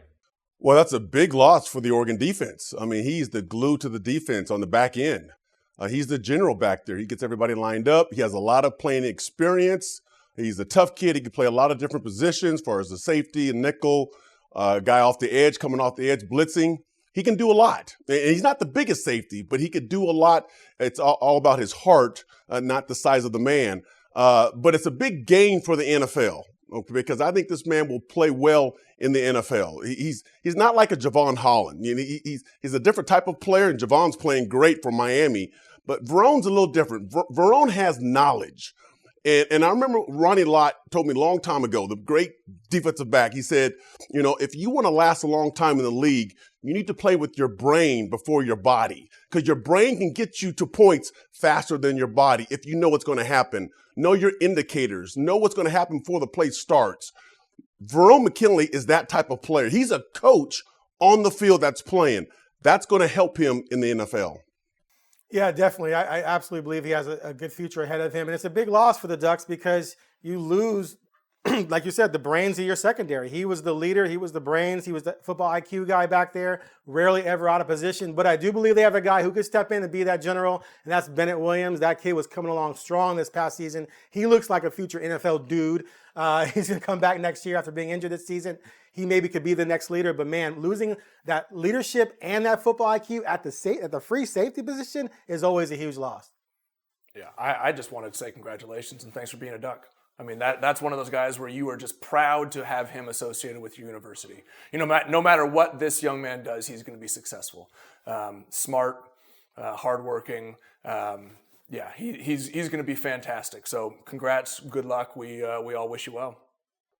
Well, that's a big loss for the Oregon defense. I mean, he's the glue to the defense on the back end. He's the general back there. He gets everybody lined up. He has a lot of playing experience. He's a tough kid. He can play a lot of different positions, as far as the safety and nickel, guy off the edge, coming off the edge, blitzing. He can do a lot. And he's not the biggest safety, but he could do a lot. It's all about his heart, not the size of the man. But it's a big gain for the NFL. Okay, because I think this man will play well in the NFL. He's not like a Javon Holland. You know, he's a different type of player, and Javon's playing great for Miami. But Varone's a little different. Varone has knowledge. And I remember Ronnie Lott told me a long time ago, the great defensive back, he said, you know, if you want to last a long time in the league, you need to play with your brain before your body, because your brain can get you to points faster than your body if you know what's going to happen. Know your indicators. Know what's going to happen before the play starts. Varone McKinley is that type of player. He's a coach on the field that's playing. That's going to help him in the NFL. Yeah, definitely. I absolutely believe he has a good future ahead of him. And it's a big loss for the Ducks because you lose, like you said, the brains of your secondary. He was the leader. He was the brains. He was the football IQ guy back there, rarely ever out of position. But I do believe they have a guy who could step in and be that general, and that's Bennett Williams. That kid was coming along strong this past season. He looks like a future NFL dude. He's going to come back next year after being injured this season. He maybe could be the next leader, but man, losing that leadership and that football IQ at the free safety position is always a huge loss. Yeah, I just wanted to say congratulations and thanks for being a Duck. I mean, that's one of those guys where you are just proud to have him associated with your university. You know, no matter what this young man does, he's going to be successful. Smart, hardworking. Yeah, he's going to be fantastic. So congrats, good luck. We all wish you well.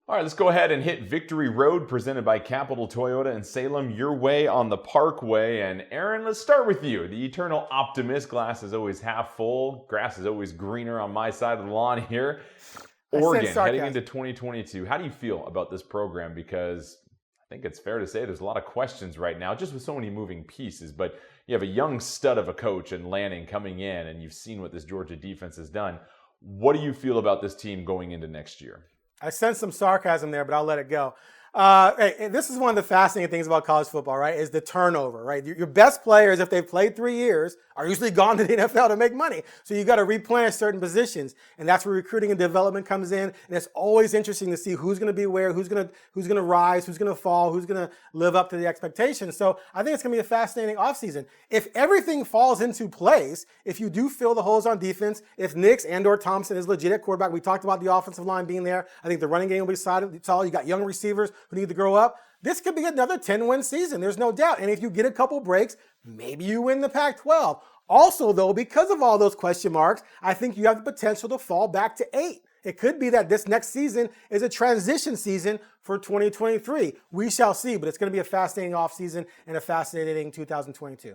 All right, let's go ahead and hit Victory Road, presented by Capital Toyota in Salem, your way on the Parkway. And Aaron, let's start with you. The eternal optimist. Glass is always half full. Grass is always greener on my side of the lawn here. Oregon, heading into 2022. How do you feel about this program? Because I think it's fair to say there's a lot of questions right now, just with so many moving pieces. But you have a young stud of a coach in Lanning coming in, and you've seen what this Georgia defense has done. What do you feel about this team going into next year? I sense some sarcasm there, but I'll let it go. Hey, this is one of the fascinating things about college football, right, is the turnover, right? Your best players, if they've played 3 years, are usually gone to the NFL to make money. So you got to replenish certain positions, and that's where recruiting and development comes in. And it's always interesting to see who's going to be where, who's going to rise, who's going to fall, who's going to live up to the expectations. So I think it's going to be a fascinating offseason. If everything falls into place, if you do fill the holes on defense, if Nix and/or Thompson is legit at quarterback, we talked about the offensive line being there. I think the running game will be solid. You got young receivers who need to grow up. This could be another 10-win season. There's no doubt. And if you get a couple breaks, maybe you win the Pac-12. Also, though, because of all those question marks, I think you have the potential to fall back to 8. It could be that this next season is a transition season for 2023. We shall see, but it's going to be a fascinating offseason and a fascinating 2022.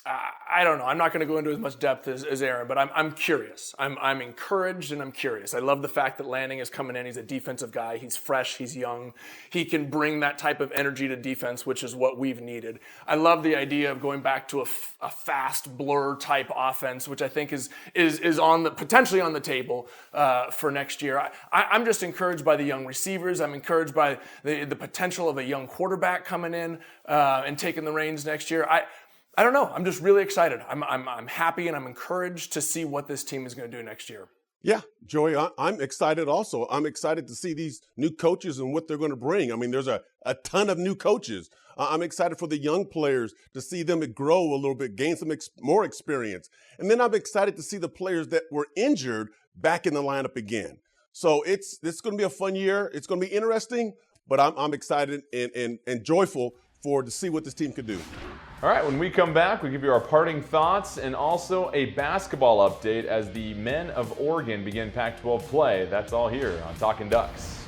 I don't know. I'm not going to go into as much depth as Aaron, but I'm curious. I'm encouraged and I'm curious. I love the fact that Lanning is coming in. He's a defensive guy. He's fresh. He's young. He can bring that type of energy to defense, which is what we've needed. I love the idea of going back to a fast blur type offense, which I think is potentially on the table for next year. I'm just encouraged by the young receivers. I'm encouraged by the potential of a young quarterback coming in and taking the reins next year. I don't know. I'm just really excited. I'm happy and I'm encouraged to see what this team is going to do next year. Yeah, Joey, I'm excited also. I'm excited to see these new coaches and what they're going to bring. I mean, there's a ton of new coaches. I'm excited for the young players to see them grow a little bit, gain some more experience. And then I'm excited to see the players that were injured back in the lineup again. So it's going to be a fun year. It's going to be interesting, but I'm excited and joyful to see what this team could do. All right, when we come back, we'll give you our parting thoughts and also a basketball update as the men of Oregon begin Pac-12 play. That's all here on Talkin' Ducks.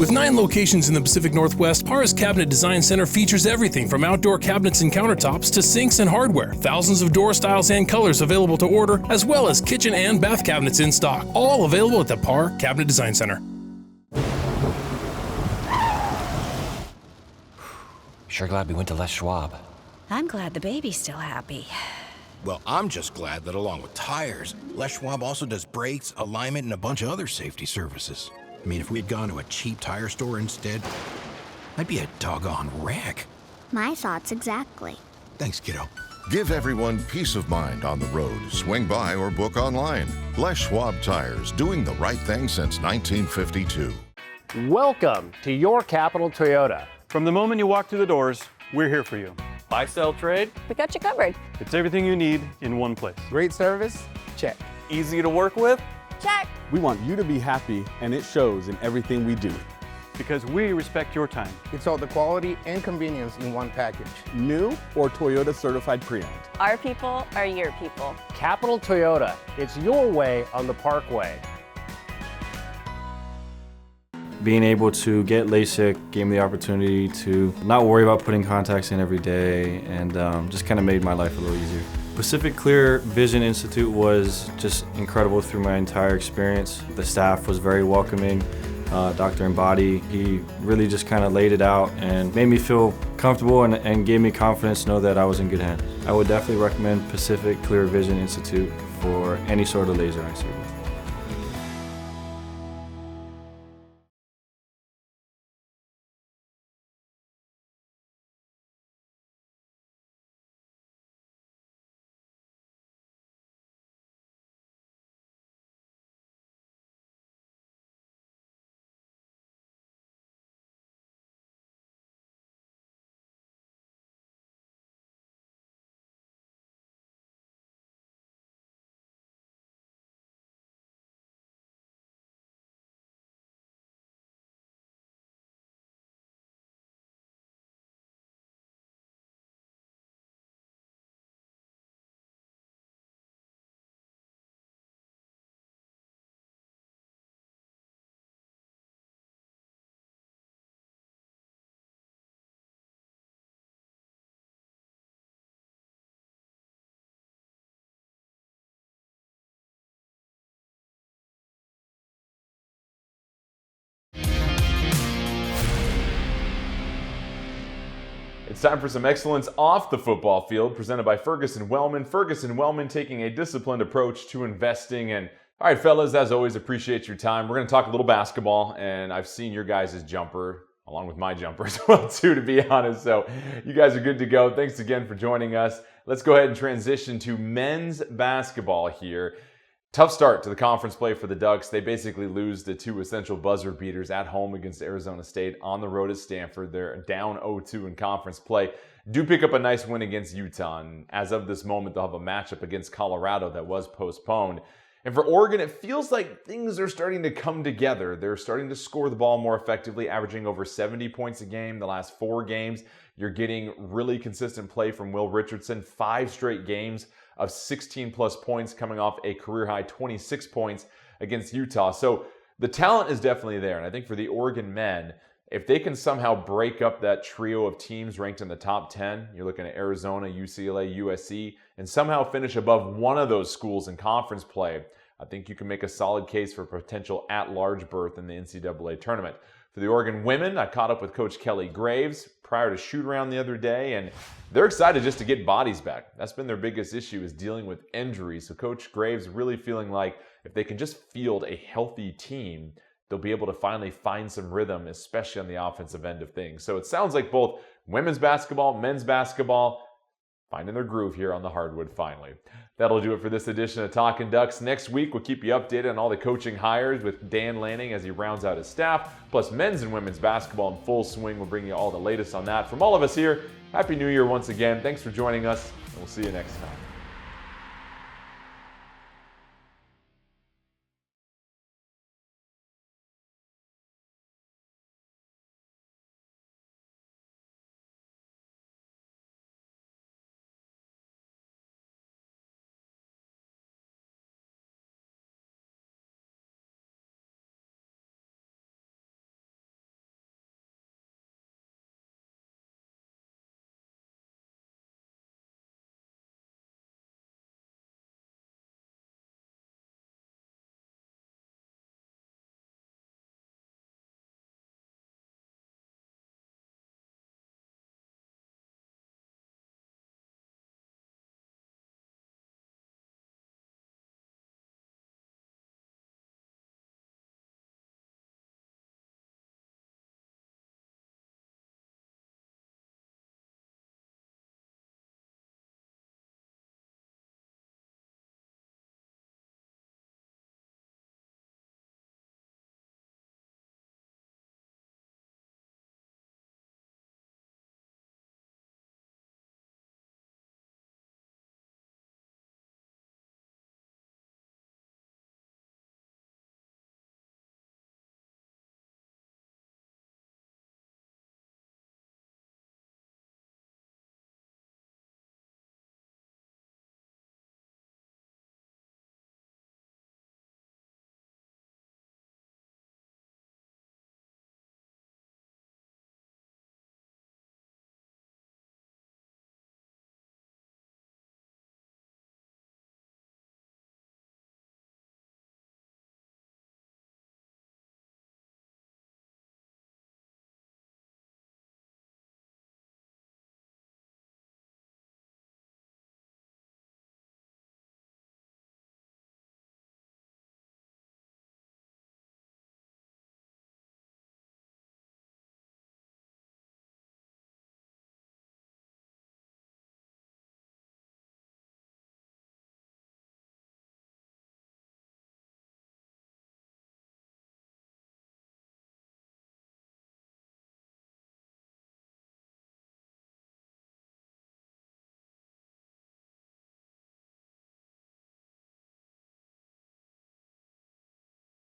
With 9 locations in the Pacific Northwest, Parr's Cabinet Design Center features everything from outdoor cabinets and countertops to sinks and hardware. Thousands of door styles and colors available to order, as well as kitchen and bath cabinets in stock. All available at the Parr Cabinet Design Center. Sure glad we went to Les Schwab. I'm glad the baby's still happy. Well, I'm just glad that along with tires, Les Schwab also does brakes, alignment, and a bunch of other safety services. I mean, if we had gone to a cheap tire store instead, I'd be a doggone wreck. My thoughts exactly. Thanks, kiddo. Give everyone peace of mind on the road. Swing by or book online. Les Schwab Tires, doing the right thing since 1952. Welcome to your Capital Toyota. From the moment you walk through the doors, we're here for you. Buy, sell, trade. We got you covered. It's everything you need in one place. Great service? Check. Easy to work with? Check. We want you to be happy, and it shows in everything we do. Because we respect your time. It's all the quality and convenience in one package. New or Toyota certified pre-owned. Our people are your people. Capital Toyota. It's your way on the Parkway. Being able to get LASIK gave me the opportunity to not worry about putting contacts in every day, and just kind of made my life a little easier. Pacific Clear Vision Institute was just incredible through my entire experience. The staff was very welcoming. Dr. Embody, he really just kind of laid it out and made me feel comfortable and gave me confidence to know that I was in good hands. I would definitely recommend Pacific Clear Vision Institute for any sort of laser eye surgery. It's time for some excellence off the football field, presented by Ferguson Wellman. Ferguson Wellman taking a disciplined approach to investing. And all right, fellas, as always, appreciate your time. We're going to talk a little basketball, and I've seen your guys' jumper, along with my jumper as well, too, to be honest. So you guys are good to go. Thanks again for joining us. Let's go ahead and transition to men's basketball here. Tough start to the conference play for the Ducks. They basically lose the 2 essential buzzer beaters at home against Arizona State, on the road at Stanford. They're down 0-2 in conference play. Do pick up a nice win against Utah. And as of this moment, they'll have a matchup against Colorado that was postponed. And for Oregon, it feels like things are starting to come together. They're starting to score the ball more effectively, averaging over 70 points a game the last 4 games. You're getting really consistent play from Will Richardson, 5 straight games of 16-plus points, coming off a career-high 26 points against Utah. So the talent is definitely there. And I think for the Oregon men, if they can somehow break up that trio of teams ranked in the top 10, you're looking at Arizona, UCLA, USC, and somehow finish above one of those schools in conference play, I think you can make a solid case for a potential at-large berth in the NCAA tournament. For the Oregon women, I caught up with Coach Kelly Graves prior to shoot-around the other day, and they're excited just to get bodies back. That's been their biggest issue, is dealing with injuries. So Coach Graves really feeling like if they can just field a healthy team, they'll be able to finally find some rhythm, especially on the offensive end of things. So it sounds like both women's basketball, men's basketball, finding their groove here on the hardwood finally. That'll do it for this edition of Talkin' Ducks. Next week, we'll keep you updated on all the coaching hires with Dan Lanning as he rounds out his staff, plus men's and women's basketball in full swing. We'll bring you all the latest on that. From all of us here, Happy New Year once again. Thanks for joining us, and we'll see you next time.